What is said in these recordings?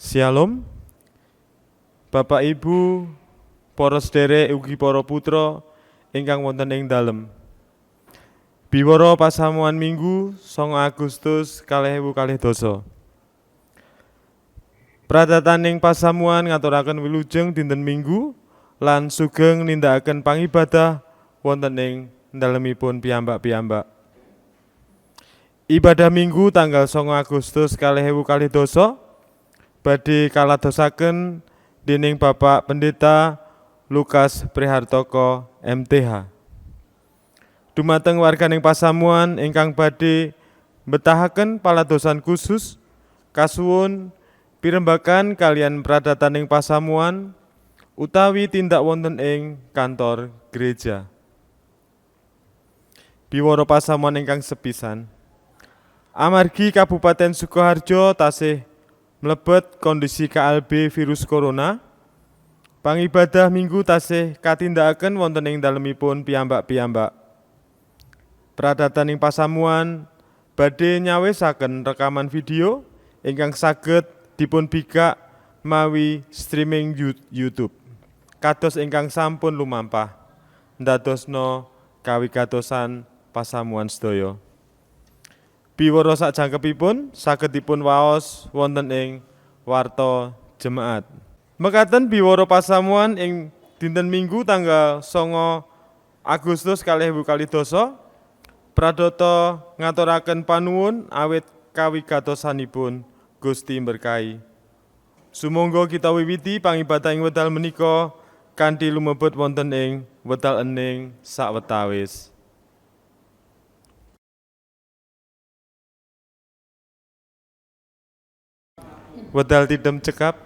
Shalom, Bapak Ibu, para sedherek ugi para putra ingkang wonten ing dalem. Biwara pasamuan Minggu 9 Agustus 2022. Pradataning pasamuan ngaturaken wilujeng dinten Minggu lan sugeng nindakaken pangibadah wonten ing dalemipun piyambak-piyambak. Ibadah Minggu tanggal 9 Agustus 2022 badhe kaladosaken dening Bapak Pendeta Lukas Prihartoko MTH. Dumateng warganing pasamuan ingkang badhe mbetahaken paladosan khusus kasuwun pirembagan kalian pradataning pasamuan utawi tindak wonten ing kantor gereja. Biwara pasamuan ingkang sepisan, amargi Kabupaten Sukoharjo tasih mlebet kondisi KLB virus corona, pangibadah Minggu tasih katindakaken wonten ing dalemipun piyambak-piyambak. Pradataning pasamuan badhe nyawisaken rekaman video ingkang saged dipun bikak mawi streaming YouTube. Kados ingkang sampun lumampah ndadosna kawigatosan pasamuan sedaya. Biwara sakjangkepipun saged dipun waos wonten ing warta jemaat. Mekaten biwara pasamuan ing dinten Minggu tanggal 9 Agustus 2022 pradata ngaturaken panuwun awit kawigatosanipun Gusti berkahi. Sumangga kita wiwiti pangibadah ing wedal menika kanthi lumebet wonten ing wedal ening sawetawis. Wedal tidem cekap.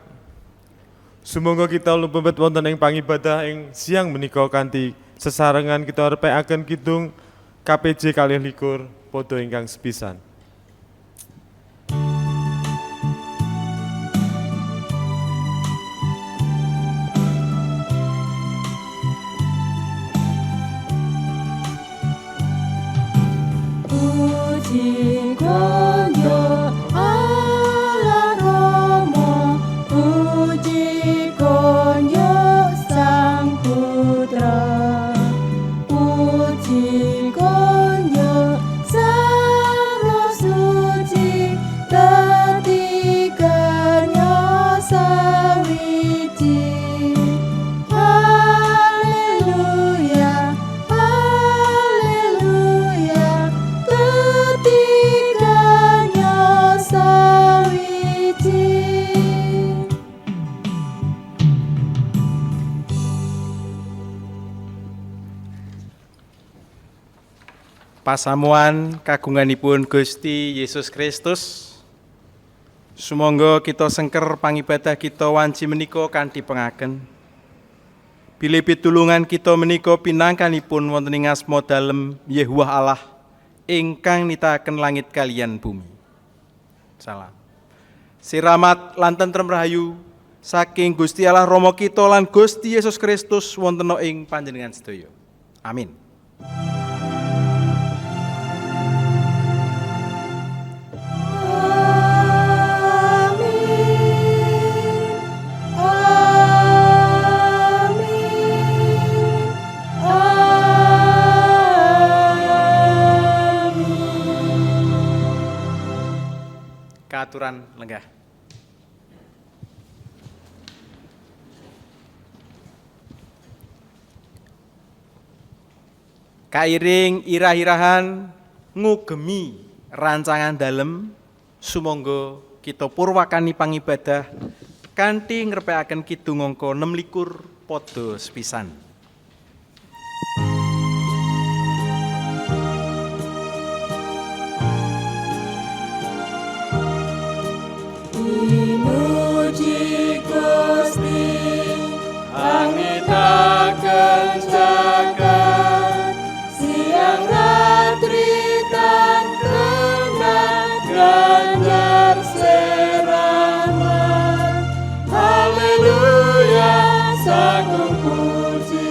Sumangga kita lumebet wonten ing pangibadah ing siang menika kanthi sesarengan kita repekaken kidung KPJ 21 padha ingkang sepisan. Puji konyo Allah Rama, puji konyo Sang Putra, puji konyo Sang Roh Suci, ketiganya sawiji. Haleluya, haleluya, ketiganya sawiji. Pasamuan kagunganipun Gusti Yesus Kristus, sumangga kita sengker pangibadah kita wanci menika kanthi pengaken. Bilih pitulungan kita menika pinangkanipun wonten ing asma dalem Yehuwah Allah ingkang nitahaken langit kaliyan bumi. Salam. Siramat lan tentrem rahayu saking Gusti Allah Rama kita lan Gusti Yesus Kristus wonten ing panjenengan sedaya. Amin. Kaaturan lenggah. Kairing irah-irahan ngugemi rancangan dalem, sumangga kita purwakani pangibadah kanthi ngrepekaken kidung angka 26 padha sepisan. Inuji Gusti, angitaken jagat, siang ratri tan kenang ganjar seramat. Haleluya, sagung puji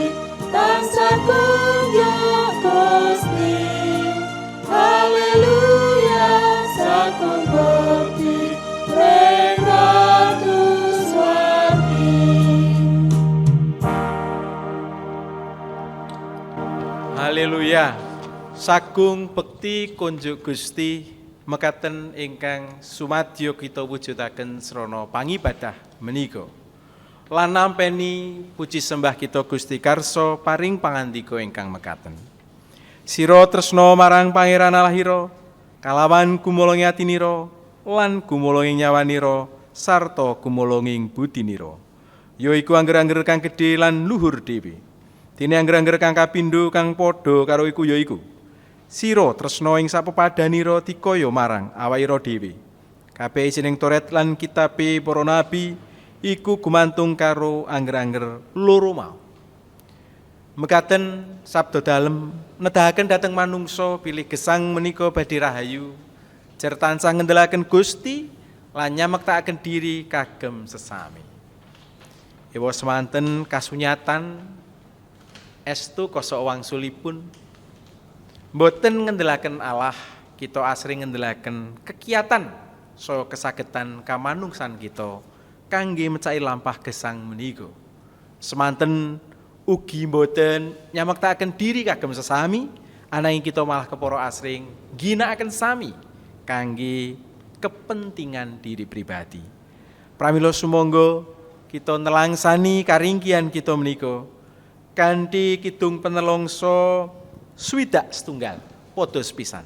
Haleluya. Sagung bekti kunjuk Gusti mekaten ingkang sumadyo kita wujudaken srana pangibadah menika. Lan nampeni puji sembah kita Gusti karso paring pangandika ingkang mekaten. Sira tresna marang Pangeran Allahira kalawan gumolongi atinira lan gumolongi nyawanira sarta gumolonging budinira. Yaiku angger-angger kang gedhe lan luhur dhewe. Dene angger-angger kang kapindho kang padha karo iku yaiku sira tresna ing sapepadanira dikaya marang awakira dhewe. Kabeh isining Toret lan kitabe para nabi iku gumantung karo angger-angger loro mau. Mekaten sabda dalem nedahaken dhateng manungsa pilih gesang menika badhe rahayu jar tansah ngendhelaken Gusti lan nyamektakaken diri kagem sesami. Ewa semanten kasunyatan estu koso wangsulipun boten ngendhelaken Allah, kita asring ngendhelaken kekiatan so kesagetan kamanungsan kita kangge mecahi lampah gesang menika. Semanten ugi boten nyamektakaken diri kagem sesami, ananging kita malah kepara asring ginakaken sami kangge kepentingan diri pribadi. Pramila sumangga kita nelangsani karingkihan kita menika kanthi kidung penelongso 60 padha sepisan.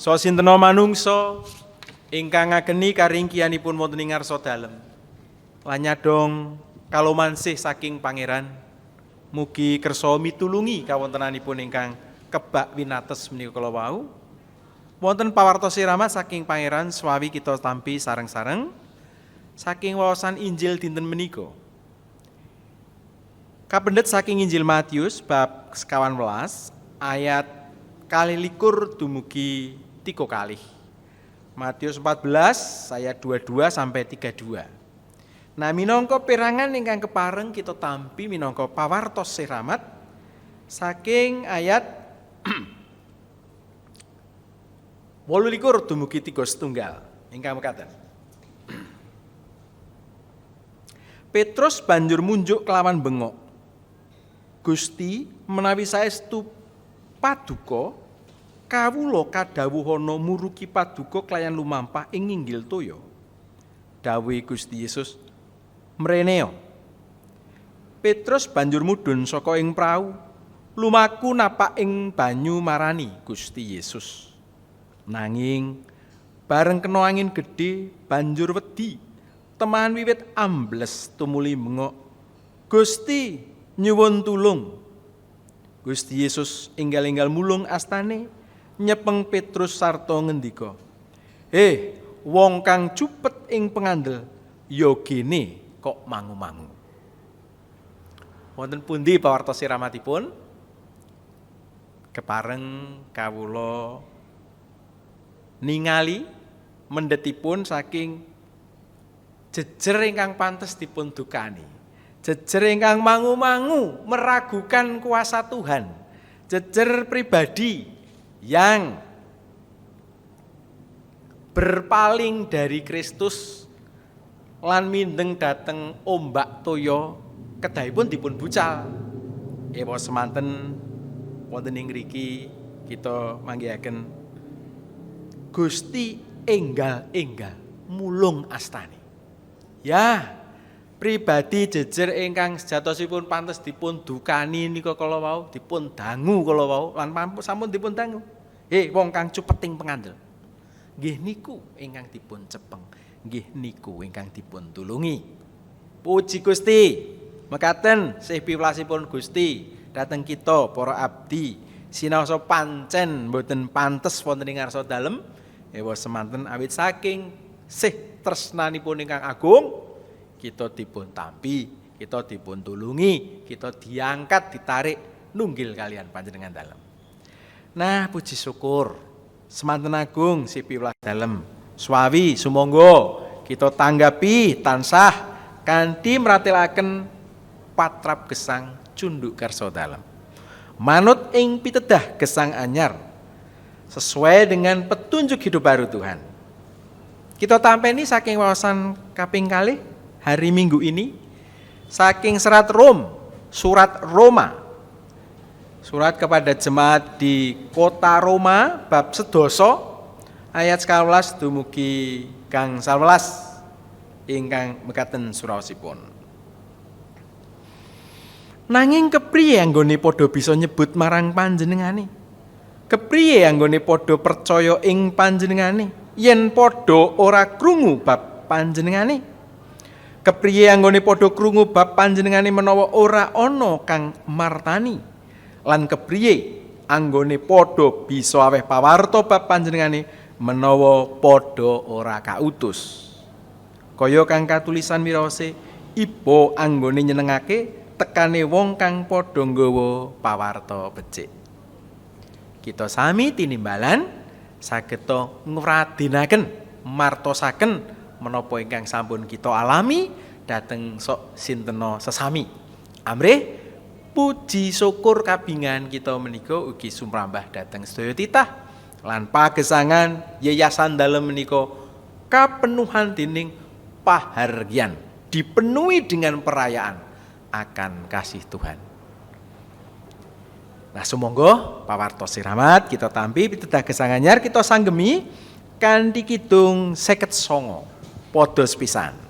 So sintena manungsa ingkang ngageni karingkihanipun wonten ing ngarsa dalem lan nyadong kalomansih saking Pangeran, mugi kersa mitulungi kawontenanipun ingkang kebak winates menika kala wau. Wonten pawartos siramat saking Pangeran swawi kita tampi sareng-sareng saking wawasan Injil dinten menika. Kapendhet saking Injil Matius bab 11 ayat 21 dumugi 3 kalih. Matius 14 ayat 22 sampai 32. Nah, minangka perangan ingkang kepareng kita tampi minangka pawartos siramat saking ayat 28 dumugi 31 ingkang mekaten. Petrus banjur munjuk kelawan bengok. Gusti, menawi saestu paduka kawula kadhawuhana muruki paduka klayan lumampah ing inggil toya. Dawuhe Gusti Yesus, mreneo. Petrus banjur mudhun saka ing prau, lumaku napak ing banyu marani Gusti Yesus. Nanging bareng kena angin gedhe banjur wedi, temahan wiwit ambles tumuli bengok. Gusti, nyuwun tulung. Gusti Yesus enggal-enggal mulung astane nyepeng Petrus sarta ngendika, wong kang cupet ing pengandel, ya gene kok mangu-mangu. Wonten pundi pawartos siramatipun? Kepareng kawula ningali mendhetipun saking jejer ingkang pantes dipun dukani. Jejer ingkang mangu-mangu meragukan kuasa Tuhan. Jejer pribadi yang berpaling dari Kristus lan mindeng dateng ombak toya kedahipun dipun bucal. Ewa semanten wonten ing ngriki kita manggihaken Gusti enggal-enggal mulung astane. Ya, pribadi jejer ingkang sejatosipun pantes dipun dukani nika kala wau, dipun dangu kala wau lan sampun dipun dangu. Wong kang cupeting pengandel. Nggih niku ingkang dipun cepeng, nggih niku ingkang dipun tulungi. Puji Gusti. Mekaten sih piwelasipun Gusti dhateng kita para abdi sinaosa pancen mboten pantes wonten ing ngarsa dalem ewa semanten awit saking sih tresnanipun ingkang agung kita dipun tampi, kita dipun tulungi, kita diangkat, ditarik nunggil kalian panjenengan dalem. Nah, puji syukur semanten agung si piwelas dalem swawi sumangga kita tanggapi tansah kanthi mratelaken patrap gesang cunduk karsa dalem. Manut ing pitedah gesang anyar sesuai dengan petunjuk hidup baru Tuhan. Kita tampeni saking wawasan kaping kalih hari Minggu ini saking surat Roma. Surat kepada jemaat di kota Roma bab 11 ayat 11 dumugi kang 11 ingkang mekaten suraosipun. Nanging kepriye anggone padha bisa nyebut marang panjenengane? Kepriye anggone padha percaya ing panjenengane yen padha ora krungu bab panjenengane? Kepriye anggone padha krungu bab panjenengane menawa ora ana kang martani? Lan kepriye anggone padha bisa aweh pawarta bab panjenengane menawa padha ora kautus? Kaya kang katulisan miraose, iba anggone nyenengake tekane wong kang padha nggawa pawarta becik. Kita sami tinimbalan sageta ngradinaken martosaken menapa ingkang sampun kita alami dhateng sok sintena sesami. Amrih puji syukur kabingan kita menika ugi sumrambah dhateng sedaya titah lan pagesangan yayasan dalem menika kapenuhan dening pahargyan, dipenuhi dengan perayaan akan kasih Tuhan. Nah, sumangga pawartos siramat kita tampi pitedah gesang anyar kita sanggemi kanthi kidung 59 padha sepisan.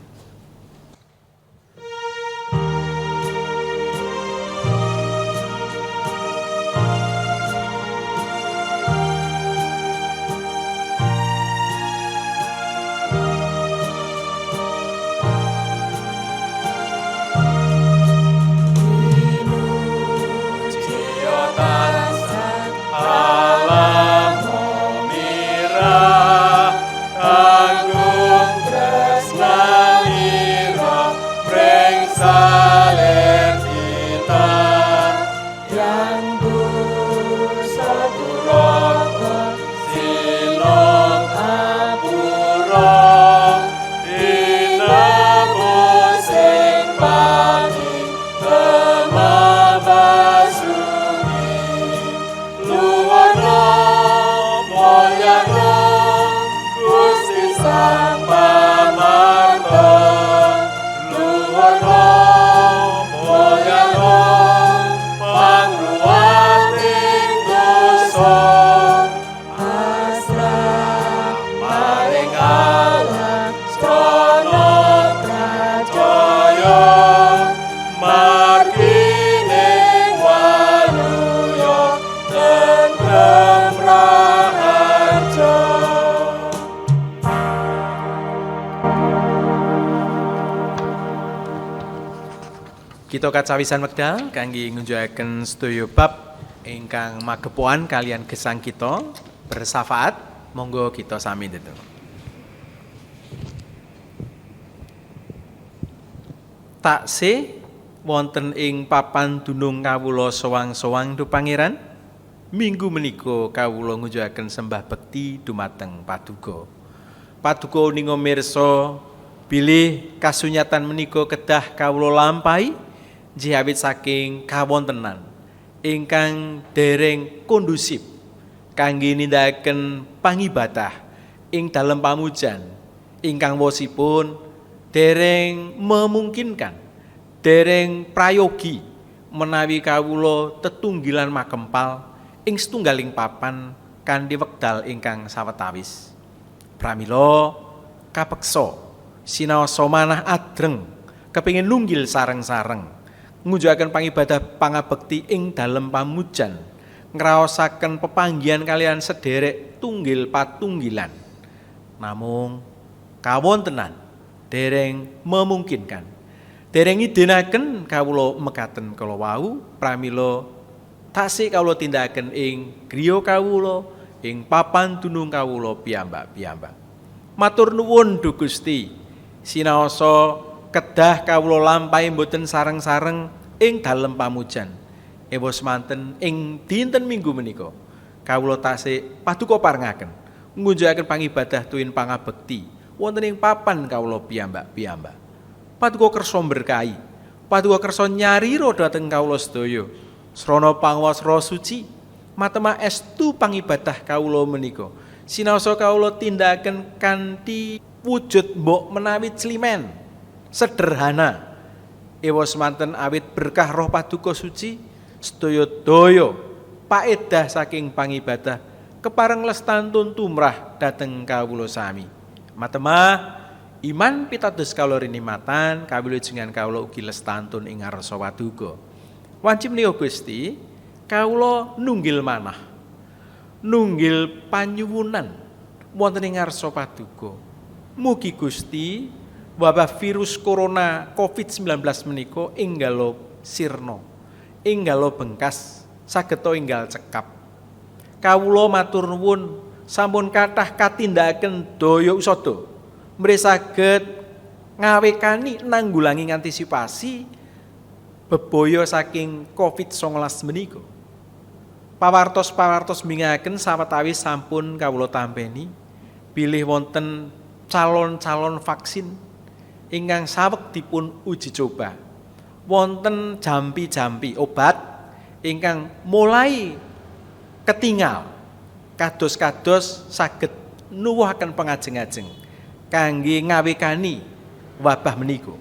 Kita kacawisan wekdal kangge ngunjukaken sedaya bab ingkang magepokan kalian gesang kita bersafaat. Monggo kita sami ndedonga. Taksih wonten ing papan dunung kawula sowang-sowang du Pangeran, minggu menika kawula ngunjukaken sembah bekti dumateng Paduka. Paduka uninga mirsa bilih kasunyatan menika kedah kawula lampahi jihawit saking kawontenan ingkang dereng kondusif kangge nindakaken pangibadah ing dalem pamujan ingkang wosipun dereng memungkinkan, dereng prayogi menawi kawula tetunggilan makempal ing setunggaling papan kanthi wekdal ingkang sawetawis. Pramila kapeksa sinaosa manah adreng kepingin nunggil sareng-sareng ngunjukaken pangibadah pangabekti ing dalem pamujan ngraosaken pepanggihan kalian sederek tunggil patunggilan. Namung kawontenan dereng memungkinkan. Dereng idenaken kawula mekaten kala wau pramila taksih kawula tindakaken ing griya kawula ing papan dunung kawula piyambak-piyambak. Matur nuwun Duh Gusti, sinaosa kedah kawula lampahi mboten sareng-sareng ing dalem pamujan. Ewa semanten ing dinten Minggu menika kawula taksih paduka parengaken ngunjukaken pangibadah tuwin pangabekti wonten ing papan kawula piyambak-piyambak. Paduka kersa berkahi, paduka kersa nyarira dhateng kawula sedaya srana pangwasra suci matema estu pangibadah kawula menika sinaosa kawula tindakaken kanthi wujud mbok menawi climen sederhana. Ewa semanten awit berkah Roh Paduka Suci sedaya daya paedah saking pangibadah kepareng lestantun tumrah dhateng kawula sami. Matema iman pitados kawula rinimatan kawilujengan kawula ugi lestantun ing ngarsa Paduka. Wanci menika Gusti kawula nunggil manah nunggil panyuwunan wonten ing ngarsa Paduka. Mugi Gusti wabah virus corona COVID-19 menika enggalo sirna, enggalo bengkas, sageta enggal cekap. Kawula matur nuwun sampun kathah katindakaken daya usada mrih saged ngawekani nanggulangi antisipasi bebaya saking COVID-19 menika. Pawartos-pawartos mingaken sawetawis sampun kawula tampeni bilih wonten calon-calon vaksin ingkang saweg dipun uji coba. Wonten jampi-jampi obat ingkang mulai ketingal kados-kados saged nuwuhaken pangajeng-ajeng kangge ngawekani wabah menika.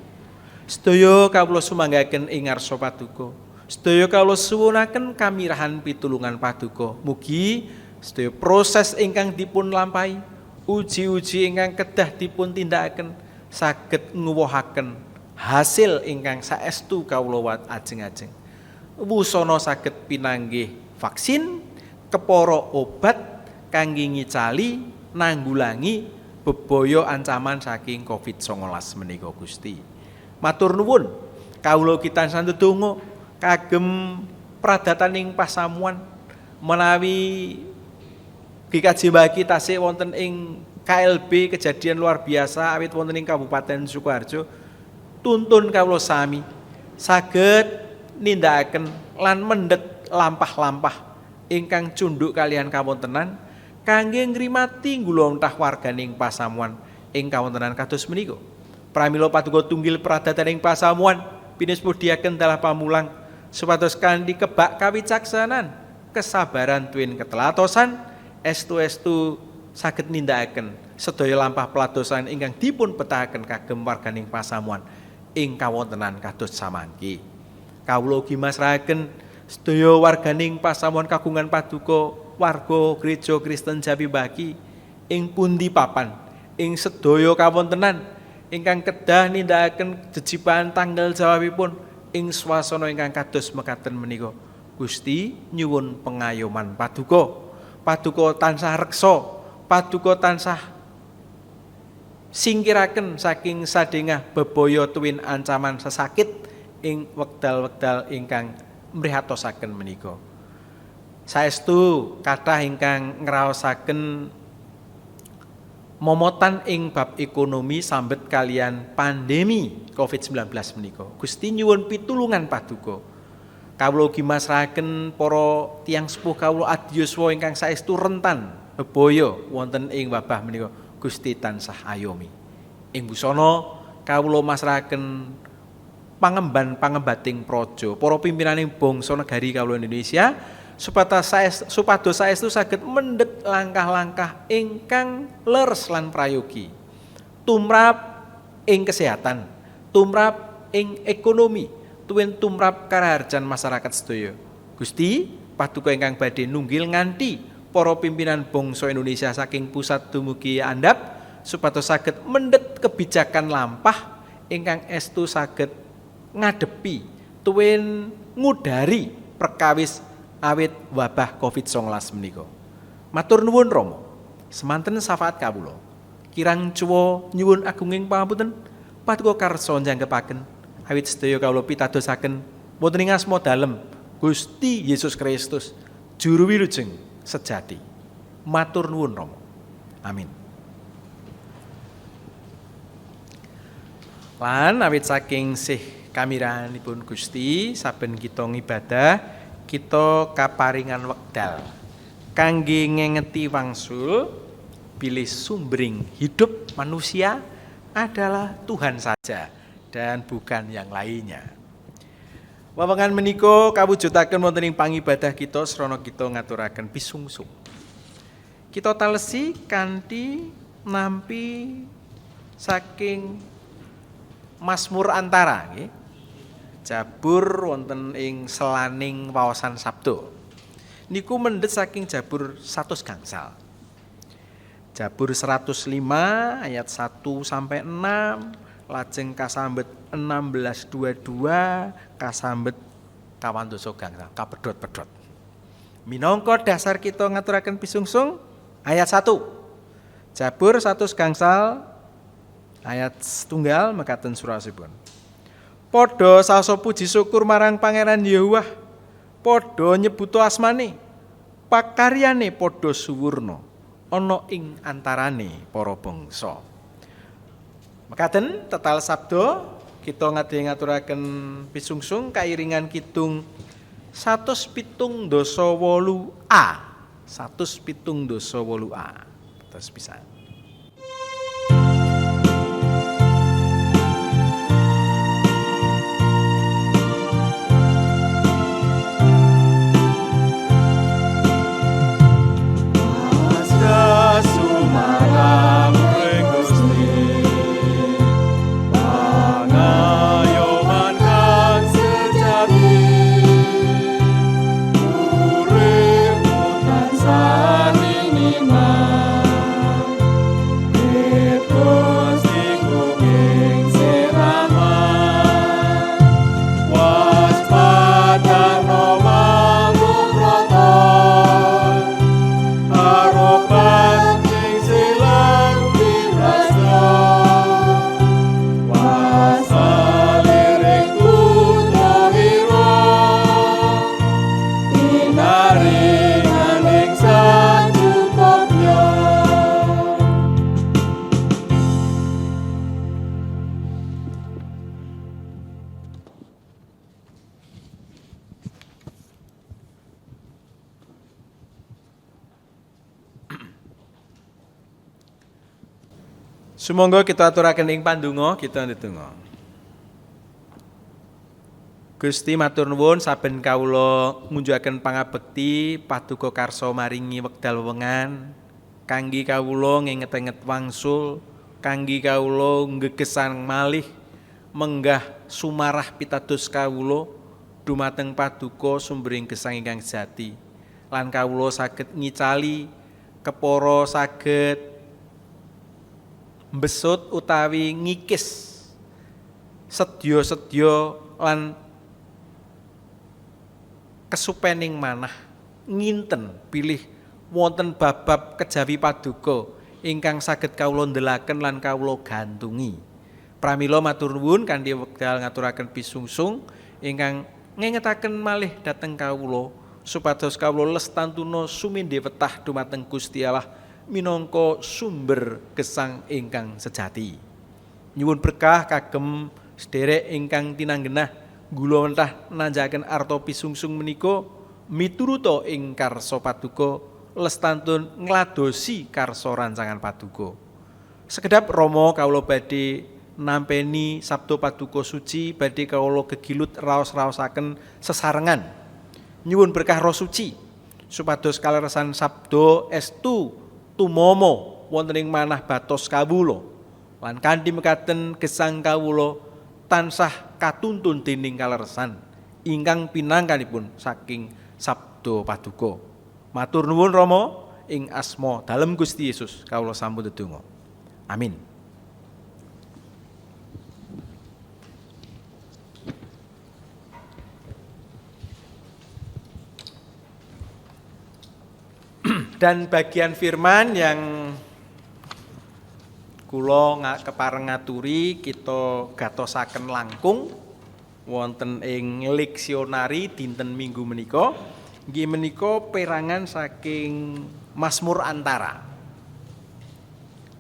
Sedaya kawula sumanggaken ing ngarsa Paduka. Sedaya kawula suwunaken kamirahan pitulungan Paduka. Mugi sedaya proses ingkang dipun lampahi, uji-uji ingkang kedah dipun tindakaken saged nguwuhaken hasil ingkang saestu kawula ajeng-ajeng. Wusana saged pinanggih vaksin, kepara obat kangge ngicali nanggulangi bebaya ancaman saking COVID-19 menika Gusti. Matur nuwun kawula tansah ndedonga kagem pradataning pasamuan menawi GKJ Bagi tasih wonten ing KLB kejadian luar biasa awit wonten ing Kabupaten Sukoharjo tuntun kawula sami saged nindakaken lan mendhet lampah-lampah ingkang cunduk kalian kawontenan kangge ngrimati ngluntah warganing pasamuan ing kawontenan kados menika. Pramila Paduka tunggil pradataning pasamuan pines pudhiaken dalah pamulang supados kanthi kebak kawicaksanan, kesabaran tuwin ketelatosan estu-estu saged nindakaken sedaya lampah peladosan ingkang dipun betahaken kagem warganing pasamuan ing kawontenan kados samangke. Kawula ugi masrahaken sedaya warganing pasamuan kagungan Paduka warga Gereja Kristen Jampi Bagi ing pundi papan ing sedaya kawontenan ingkang kedah nindakaken jejiban tanggal jawabipun ing swasana ingkang kados mekaten menika. Gusti nyuwun pengayoman Paduka. Paduka tansah reksa, Paduka tansah singkiraken saking sadengah bebaya tuwin ancaman sesakit ing wekdal-wekdal ingkang mrihatosaken menika. Saestu kathah ingkang ngraosaken momotan ing bab ekonomi sambet kalian pandemi COVID-19 menika. Gusti nyuwun pitulungan Paduka. Kawula ugi masrahaken para tiyang sepuh kawula adiyuswa ingkang saestu rentan bebaya wonten ing wabah menika. Gusti tansah ayomi. Ing busana kawula masrahaken pangemban-pangembating praja, para pimpinaning bangsa negari kawula Indonesia supados saestu saged mendhet langkah-langkah ingkang leres lan prayogi tumrap ing kesehatan, tumrap ing ekonomi, tuwin tumrap karaharjan masyarakat sedaya. Gusti paduka ingkang badhe nunggil nganti para pimpinan bangsa Indonesia saking pusat dumugi andhap supados saged mendhet kebijakan lampah ingkang estu saged ngadepi tuwin ngudari perkawis awit wabah Covid-19 menika. Matur nuwun Rama, semanten syafaat kawula. Kirang cuwa nyuwun agunging pangapunten paduka karsa njangkepaken awit sedaya kawula pitadosaken wonten ing asma dalem Gusti Yesus Kristus juru wilujeng sejati. Matur nuwun Rama. Amin. Lan awit saking sih kamiranipun Gusti saben kita ngibadah kita kaparingan wekdal kangge ngengeti wangsul bilih sumbering hidup manusia adalah Tuhan saja dan bukan yang lainnya. Wewengan menika kawujudaken wonten ing pangibadah kita srana kita ngaturaken pisungsung. Kita talesi kanthi nampi saking Mazmur Antara nggih. Jabur wonten ing selaning waosan sabda. Niku mendhet saking Jabur 100 gangsal. Jabur 105 ayat 1 sampai 6, lajeng kasambet 16:22, kasambet kawandosa gangsal, kapedhot-pedhot. Minangka dasar kita ngaturaken pisungsung ayat 1. Jabur 100 gangsal ayat setunggal mekaten surasipun. Padha saosa puji syukur marang Pangeran Yahweh, padha nyebuto asmane, pakaryane padha suwurna ana ing antarane para bangsa. Mekaten tetal sabda kita ngaturaken pisungsung kairingan kidung 178A. 178A. Terus pisan. Sumangga kita aturaken ing pandonga, kita ndedonga. Gusti matur nuwun saben kawula ngunjukaken pangabekti paduka karsa maringi wekdal wewengan kangge kawula ngenget-enget wangsul, kangge kawula nggegesan malih menggah sumarah pitados kawula dumateng paduka sumbering gesang ingkang sejati. Lan kawula saged ngicali kepara saged mbesut utawi ngikis sedya-sedya lan kesupening manah nginten pilih wonten bab-bab kejawi paduka ingkang saged kawula ndelaken lan kawula gantungi. Pramila matur nuwun kanthi wekdal ngaturaken pisungsung ingkang ngengetaken malih dhateng kawula supados kawula lestantuna sumindhe wetah dumateng Gusti Allah minangka sumber gesang ingkang sejati. Nyuwun berkah kagem sederek ingkang tinanggenah gula mentah nanjaken arta pisungsung menika mituruta ing karsa paduka lestantun ngladosi karsa rancangan paduka. Sekedap Rama kawula badhe nampeni sabda paduka suci badhe kawula gegilut raos-raosaken sesarengan. Nyuwun berkah Roh Suci supados kaleresan sabda estu tumomo wonten ing manah batos kawula lan kanthi mekaten gesang kawula tansah katuntun dening kaleresan ingkang pinangkanipun saking sabda sabda paduka. Matur nuwun Rama, ing asma dalem Gusti Yesus kawula sampun ndedonga. Amin. Dan bagian firman yang kula kepareng ngaturi kita gatosaken langkung wonten ing leksionari dinten Minggu menika nggih menika perangan saking Mazmur Antara.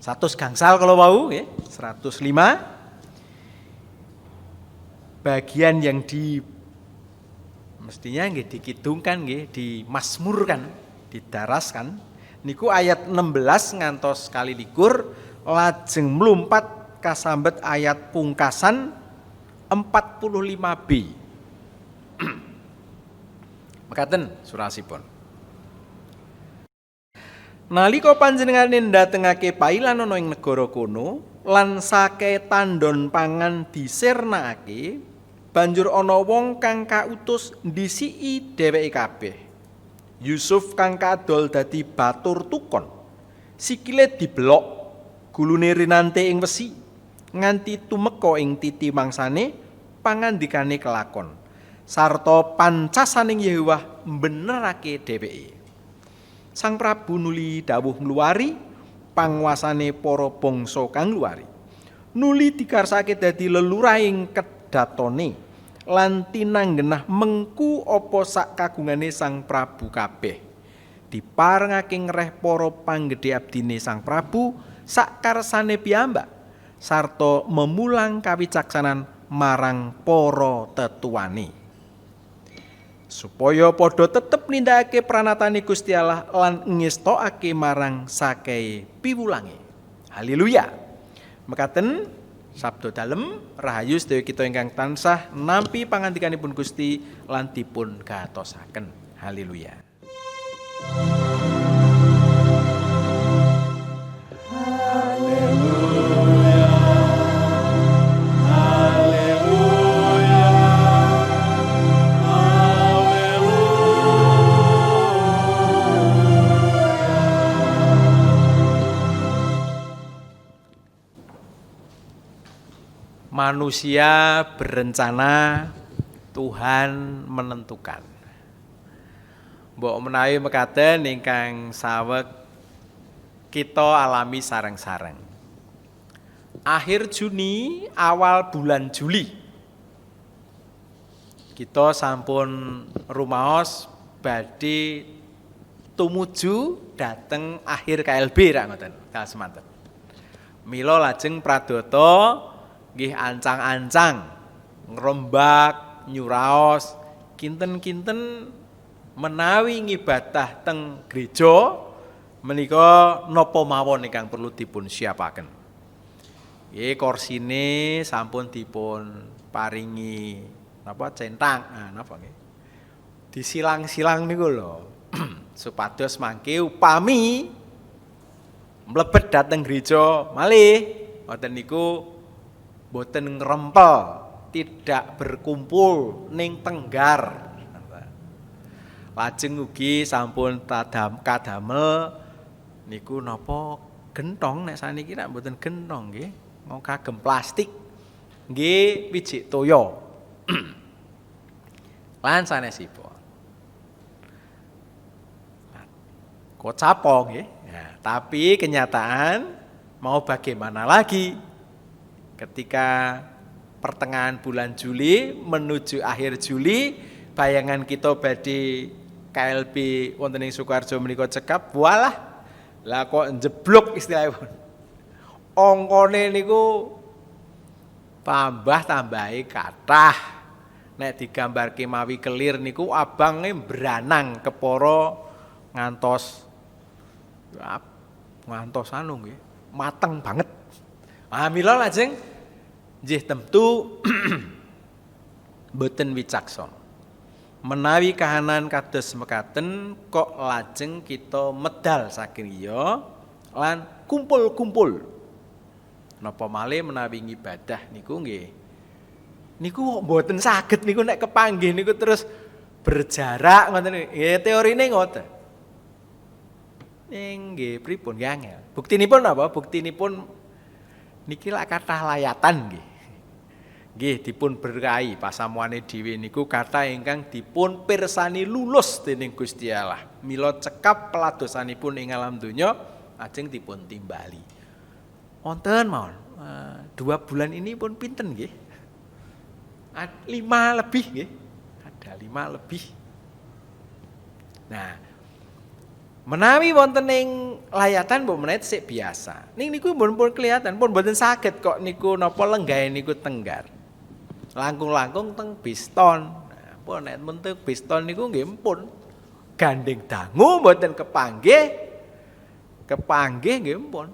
100 gangsal kalau wau nggih, 105. Bagian yang mestinya nggih dikidungkan nggih, dimasmurkan, didaraskan niku ayat 16 ngantos 21 lajeng mlumpat kasambet ayat pungkasan 45b. Mekaten surasipun. Nalika panjenengane ndatengake pailan ana ing negara kono lan sake tandon pangan disirnakake, banjur ana wong kang kautus ndisiki dheweke kabeh. Yusuf kang kadol dadi batur tukon, sikile dibelok, gulune rinante ing wesi, nganti tumeka ing titi mangsane pangandikane kelakon, sarta pancasaning Yahowah mbenerake dheweke. Sang Prabu nuli dawuh ngluwari panguasane para bangsa kang ngluwari. Nuli dikarsake dadi leluraing kedatone lan tinanggenah mengku apa sak kagungane Sang Prabu kabeh. Diparengake ngreh para panggedhe abdine Sang Prabu sak karsane piyambak sarta memulang kawicaksanan marang para tetuane. Supaya padha tetep nindakake pranatane Gusti Allah lan ngestokake marang sakehe piwulange. Haleluya. Mekaten sabda dalem rahayu sedaya kita ingkang tansah nampi pangandikanipun Gusti lan dipun gatosaken. Haleluya. Manusia berencana, Tuhan menentukan. Mbok menawi mekaten ingkang saweg kita alami sareng-sareng. Akhir Juni, awal bulan Juli, kita sampun rumaos badhe tumuju dhateng akhir KLB ra ngoten, kalih semanten. Mila lajeng pradata nggih ancang-ancang ngrembak nyuraos kinten-kinten menawi ngibadah teng gereja menika napa mawon ingkang perlu dipun siapaken. Nggih korsine sampun dipun paringi napa centang napa nggih. Disilang-silang niku lho supados mangke upami mlebet dhateng gereja malih wonten niku boten ngrempel, tidak berkumpul ning tenggar. Lajeng ugi sampun kadamel niku napa gentong nek saniki nek mboten gentong nggih, mau kagem plastik. Nggih wijik toya. Lan sanesipun. Kocapo nggih. Nah, tapi kenyataan mau bagaimana lagi? Ketika pertengahan bulan Juli menuju akhir Juli, bayangan kita badhe KLB wonten ing Sukoharjo menika cekap, walah. Lah kok njeblok istilahipun. Angkane niku tambahi kathah. Nek digambarke mawi kelir niku abange branang kepara ngantos anu nggih, mateng banget. Mila lajeng nggih tentu boten wicaksana. Menawi kahanan kados mekaten kok lajeng kita medal saking iya lan kumpul-kumpul. Napa malih menawi ngibadah niku nggih. Niku boten saged niku nek kepanggih niku terus berjarak ngoten niku. Nggih teorine ngoten. Ning nggih pripun nggih angel. Buktinipun apa? Buktinipun niki lak kathah layatan nggih. Nggih dipun berkahi pasamuane dhewe niku kathah ingkang dipun pirsani lulus dening Gusti Allah. Mila cekap peladosanipun ing alam donya ajeng dipun timbali. Wonten mawon 2 bulan ini pun pinten nggih? 5 lebih nggih. Ada 5 lebih. Nah, menawi wonten ing layatan mbok menawi sik biasa. Ning niku pun kelihatan pun mboten saged kok niku napa lenggahe niku tenggar. Langkung-langkung teng Biston. Nah, pun nek men teng Biston niku nggih pun gandeng dangu mboten kepanggih. Kepanggih nggih pun.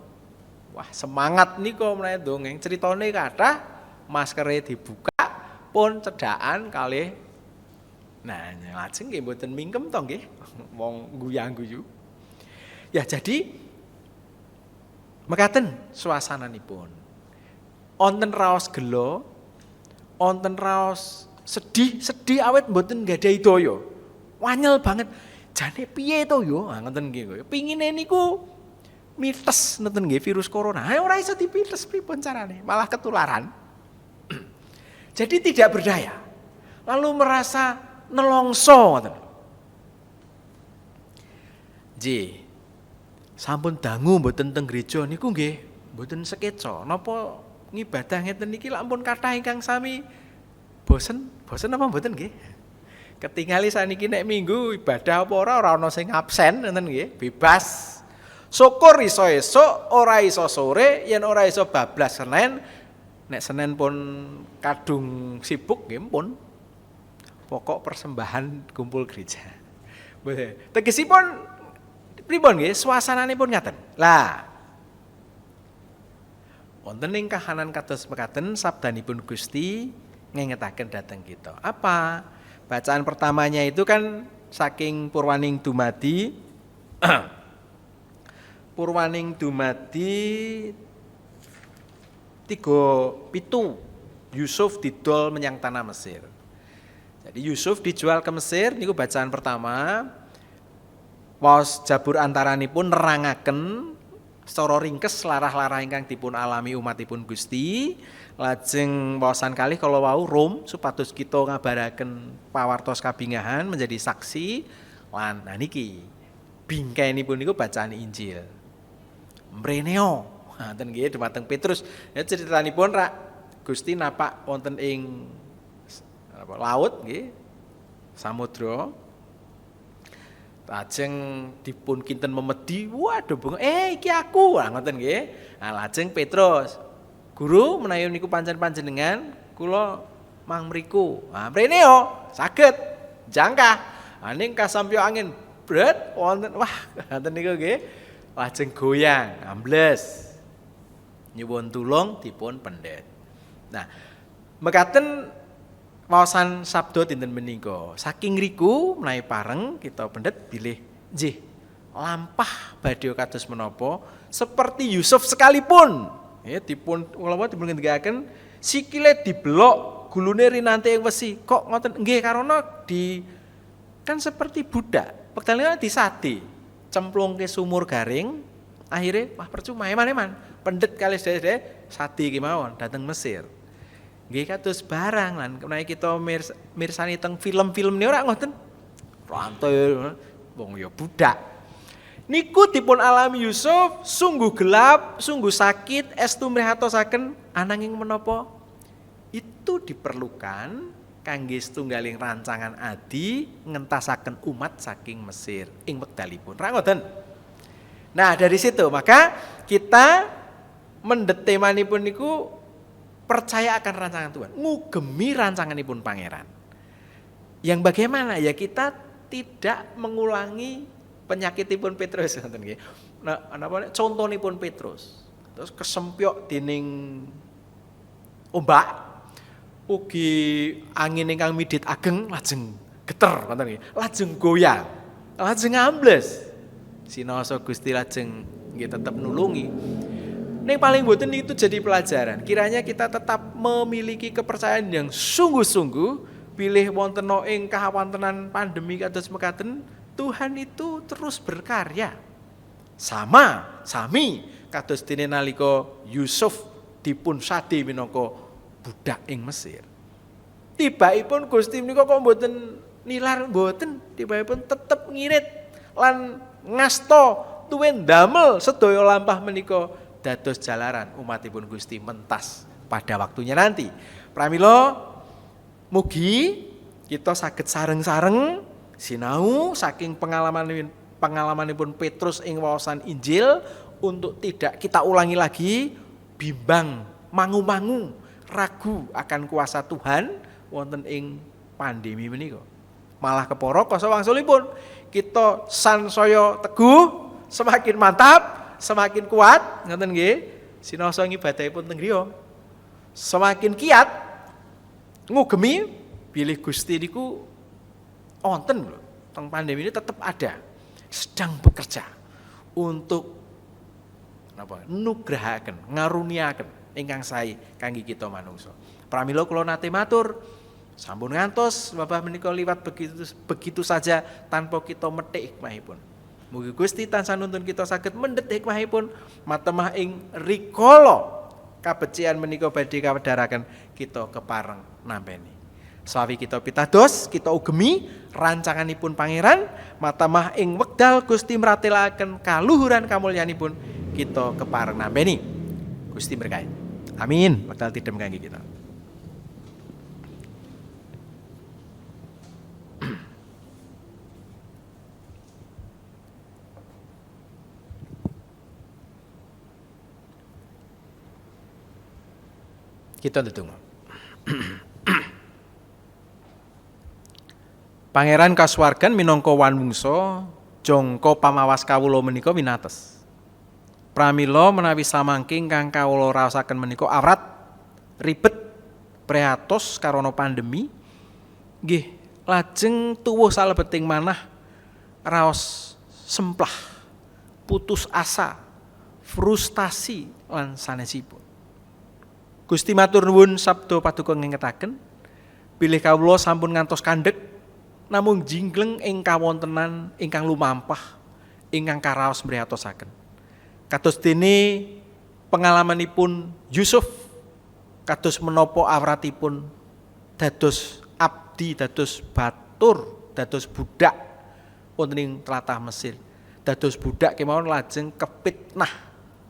Wah, semangat niku menawi dongeng critane kathah, maskere dibuka pun cedhakan kalih. Nah, lajeng nggih mboten mingkem to nggih. Wong guyang-guyu. Ya jadi mekaten suasananipun. Wonten raos gelo, wonten raos sedih awet mboten gadhahi daya. Wanyel banget. Jane piye to yo? Ah ngoten nggih. Pingine niku mites ngoten nggih virus corona. Ha ora iso dipites pripun carane? Malah ketularan. Jadi tidak berdaya. Lalu merasa nelongso ngoten. Sampun dangu mboten teng gereja niku nggih mboten sekeca. Napa ngibadah ngeten niki lampun kathah ingkang sami bosen apa mboten nggih? Ketingali saniki nek minggu ibadah apa ora ana sing absen ngoten nggih, bebas. Syukur iso esuk, ora iso sore, yen ora iso bablas Senin. Nek Senin pun kadung sibuk nggih pun. Pokok persembahan kumpul gereja. Tegesipun pripun nggih suasananipun ngaten. Lah wonten ing kahanan kados mekaten sabdanipun Gusti ngengetaken dhateng kita. Apa? Bacaan pertamanya itu kan saking Purwaning dumadi Purwaning dumadi 3:7 Yusuf didol menyang tanah Mesir. Jadi Yusuf dijual ke Mesir niku bacaan pertama. Waos jabur antaranipun nerangaken secara ringkes larah-larah ingkang dipun alami umatipun Gusti. Lajeng waosan kalih kala wau Rom supados kita ngabaraken pawartos kabingahan menjadi saksi lan nah niki bingkainipun niku bacaan Injil. Mreneo ngoten nggih dumateng Petrus. Ya ceritanipun rak Gusti napak wonten ing laut nggih samudra. Lajeng dipun kinten memedi, waduh bengok, iki aku, ngoten nggih. Nah, lajeng Petrus, Guru menawi niku pancen panjenengan, kula mang mriku. Nah, mrene yo saged jangkah. Nah, ning kasampyo angin bret wonten, wah, ngoten niku nggih. Lajeng goyang, ambles. Nyuwun tulung dipun pendet. Nah, mekaten waosan sabda dinten menika. Saking riku menawi pareng kita pendet bilih nggih lampah badhe kados menapa seperti Yusuf sekalipun. Ya dipun kula dipun ngendikaken sikile dibelok, gulune rinante ing wesi. Kok ngoten nggih karena di kan seperti budak. Pektalane disati, cemplungke sumur garing, akhirnya wah percuma eman-eman. Pendet kalih sedherek sadi iki mawon dateng Mesir. Nggih kados barang lan menawi kita mirsani teng film-film niku ora ngoten. Rantai wong ya budak. Niku dipun alami Yusuf sungguh gelap, sungguh sakit, estu mrihatosaken ananging menapa itu diperlukan kangge setunggaling rancangan adi ngentasaken umat saking Mesir ing wekdalipun. Ora ngoten. Nah, dari situ maka kita mendet temanipun niku percaya akan rancangan Tuhan, ngugemi rancanganipun Pangeran. Yang bagaimana? Ya kita tidak mengulangi penyakitipun Petrus ngoten nggih. Nah, napa contonipun Petrus. Terus kesempyok dening ombak ugi angin ingkang midhit ageng lajeng geter ngoten nggih. Lajeng goyang, lajeng ambles. Sinaosa Gusti lajeng nggih tetep nulungi. Ning paling boten itu jadi pelajaran. Kiranya kita tetap memiliki kepercayaan yang sungguh-sungguh bilih wonten ing kahawontenan pandemi kados mekaten, Tuhan itu terus berkarya. Sami kados dene nalika Yusuf dipun sade minangka budak ing Mesir. Tibakipun Gusti menika kok mboten nilar mboten, tibakipun tetep ngirit lan ngasta tuwin damel sedaya lampah menika dados jalaran umatipun Gusti mentas pada waktunya nanti. Pramila mugi kita saged sareng-sareng sinau saking pengalamanipun Petrus ing waosan Injil untuk tidak kita ulangi lagi bimbang, mangu-mangu, ragu akan kuasa Tuhan wonten ing pandemi menika. Malah kepara kasa wangsulipun kita sansaya teguh, semakin mantap, semakin kuat, ngoten nggih. Sinasa ngibadahipun teng griya. Semakin kiat ngugemi bilih Gusti niku wonten lho. Teng pandemi ini tetap ada, sedang bekerja untuk nugrahaken, ngaruniaken ingkang sae kangge kita manungsa. Pramila kula nate matur, sampun ngantos wabah menika liwat begitu saja tanpa kita methik hikmahipun. Mugi Gusti tansah nuntun kita saged mendhet hikmahipun matemah ing rikala kabecikan menika badhe kawedharaken kita kepareng nampeni. Sawi kita pitados, kita ugemi rancanganipun Pangeran, matamah ing wekdal Gusti mratelaken kaluhuran kamulyanipun kita kepareng nampeni. Gusti berkahi. Amin. Wekdal tidem kangge kita. Kita ndedonga. Pangeran kasuwargan minangka wanungsa jangka pamawas kawula menika winates. Pramila menawi samangking kang kawula raosaken menika awrat, ribet, prihatos karana pandemi, nggih lajeng tuwuh salebeting manah raos semplah, putus asa, frustasi lan sanesipun. Gusti matur nuwun sabda paduka ngingetaken, bilih kawula sampun ngantos kandhek namung jingleng ing kawontenan ingkang lumampah ingkang karaos mrihatosaken. Kados dene pengalamanipun Yusuf, kados menapa awratipun dados abdi, dados batur, dados budak wonten ing tlatah Mesir. Dados budak kemawon lajeng kepitnah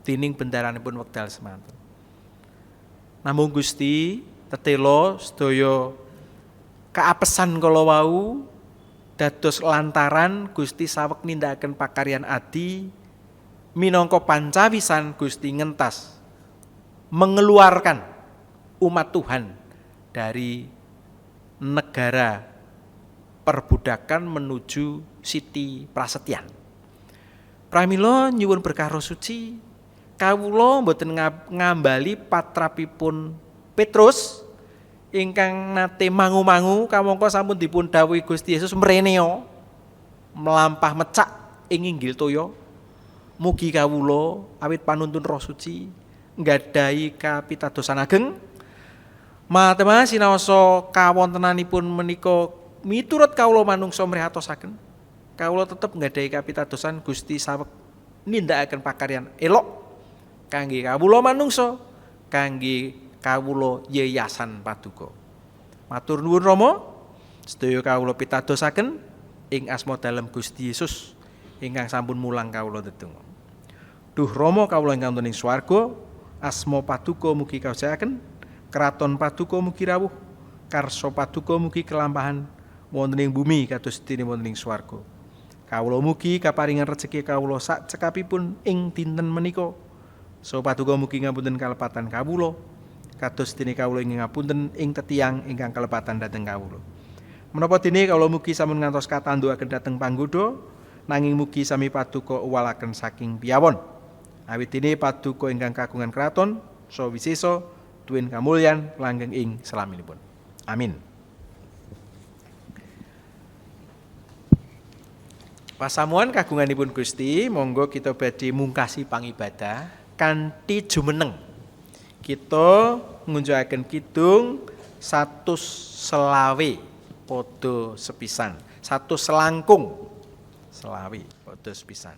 dening bendaranipun wekdal semanten. Namung Gusti tetela sedaya kaapesan kala wau dados lantaran Gusti saweg nindakaken pakaryan adi minangka pancawisan Gusti ngentas mengeluarkan umat Tuhan dari negara perbudakan menuju siti prasetyan. Pramila nyuwun berkah Roh Suci, kawula mboten ngambali patrapipun Petrus ingkang nate mangu-mangu kamangka sampun dipun dawuhi Gusti Yesus mreneo melampah mecak ing inggil toya. Mugi kawula awit panuntun Roh Suci nggadahi kapitadosan ageng matemah sinaosa kawontenanipun menika miturut kawula manungsa mrihatosaken. Kawula tetep nggadahi kapitadosan Gusti saweg nindakaken pakaryan elok kangge kawula manungsa, kangge kawula yayasan paduka. Matur nuwun Rama, sedaya kawula pitadosaken ing asma dalem Gusti Yesus ingkang sampun mulang kawula ndedonga. Duh Rama kawula ingkang wonten ing swarga, asma paduka mugi kajayaken, kraton paduka mugi rawuh, karsa paduka mugi kelampahan wonten ing bumi kados dene wonten ing swarga. Kawula mugi kaparingan rejeki kawula sak cekapipun ing dinten menika. So paduka mugi ngapunten kalepatan kawula kados dene kawula ing ngapunten ing tetiang ingkang kalepatan dhateng kawula. Menapa dene kawula mugi sampun ngantos katandukaken dhateng panggoda, nanging mugi sami paduka uwalaken saking piyawon. Awit dene paduka ingkang kagungan kraton saha wisesa tuwin kamulyan langgeng ing salaminipun. Amin. Pasamuan kagunganipun Gusti, monggo kita badhe mungkasi pangibadah kanthi jumeneng. Kita ngunjukaken kidung 125. podo sepisan. 1 selangkung selawi podo sepisan.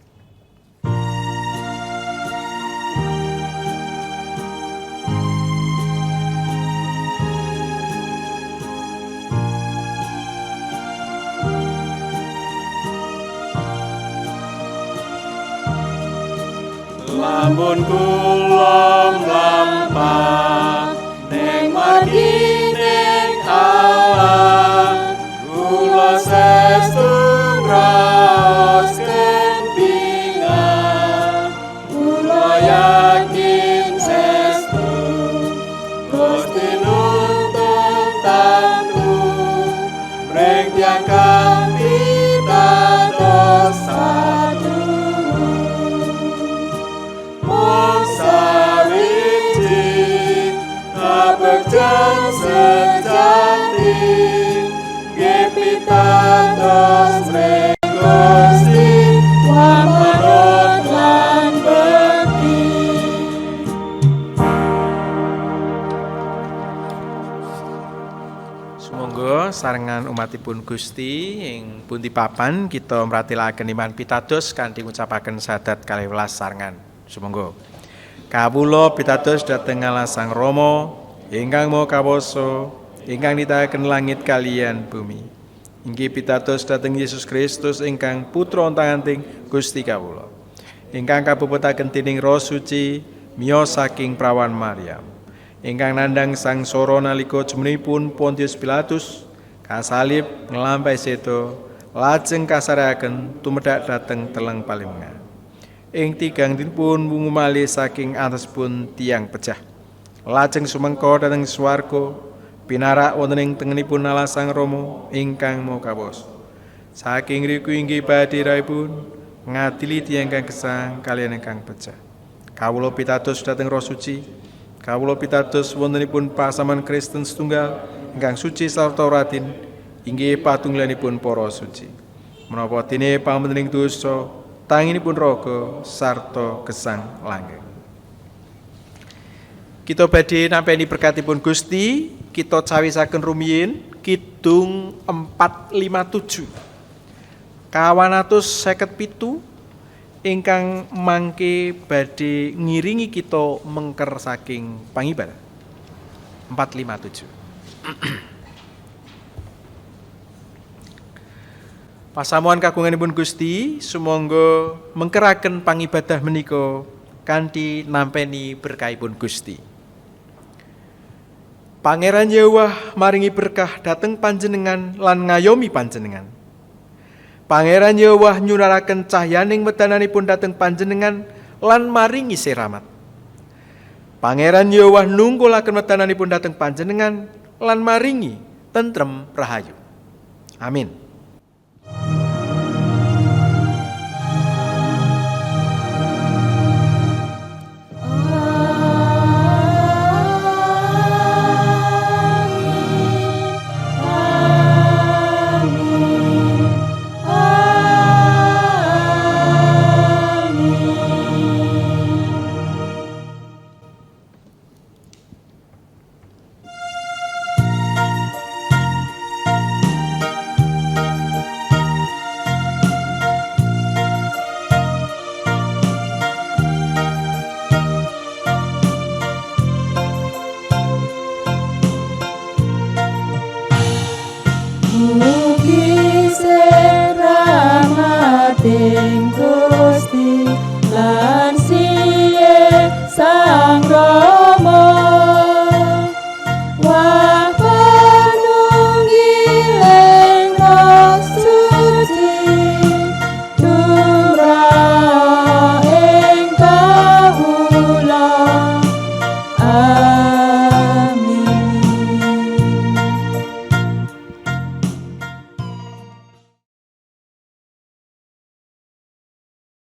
Lamun kula mlampah ning margining Allah, kula sestu ngrasken pingan, kula yakin sestu Gusti nuntun tantu mreng tiyang kanthi dados satu. Bekjan sejati gepitados mreng Gusti wamarot lan bekti. Sumangga sarengan umatipun Gusti ing pundi papan kita mratilaken iman pitados kanthi ngucapaken sadat 12 sarengan. Sumangga kawula pitados dhateng Allah Sang Rama ingkang maha kawasa, ingkang nitahaken langit kaliyan bumi. Inggih pitados dhateng Yesus Kristus ingkang putra ontanganting Gusti kawula. Ingkang kabebetaken dening Roh Suci miyos saking prawan Maryam. Ingkang nandhang sangsara nalika jumenipun Pontius Pilatus kasalib nglampahi sedo, lajeng kasareaken tumedhak dhateng teleng Palimengan. Ing tigang dinipun wungu malih saking antosipun tiyang pejah. Lajeng sumengko dhateng swarga pinarak wonten ing tengenipun Allah Sang Rama ingkang maha kawasa. Saking riku inggih badhe raipun ngadili tiyang kang gesang kaliyan ingkang pejah. Kawula pitados dhateng Roh Suci, kawula pitados wontenipun pasaman Kristen setunggal ingkang suci sarta radin inggih patunggilanipun para suci. Menapa dene pambentening dosa tanginipun raga sarta gesang langgeng. Kita badhe nampi berkatipun Gusti, kita cawisaken rumiyin Kidung 457. 257 ingkang mangke badhe ngiringi kita mengker saking pangibadah. 457. Pasamuan kagunganipun Gusti, sumangga mengkeraken pangibadah menika kanthi nampeni berkahipun Gusti. Pangeran Yahweh maringi berkah dhateng panjenengan lan ngayomi panjenengan. Pangeran Yahweh nyunaraken cahyaning medananipun dhateng panjenengan lan maringi siramat. Pangeran Yahweh nunggulaken medananipun dhateng panjenengan lan maringi tentrem rahayu. Amin. Mugi seramating Gusti lan siye sang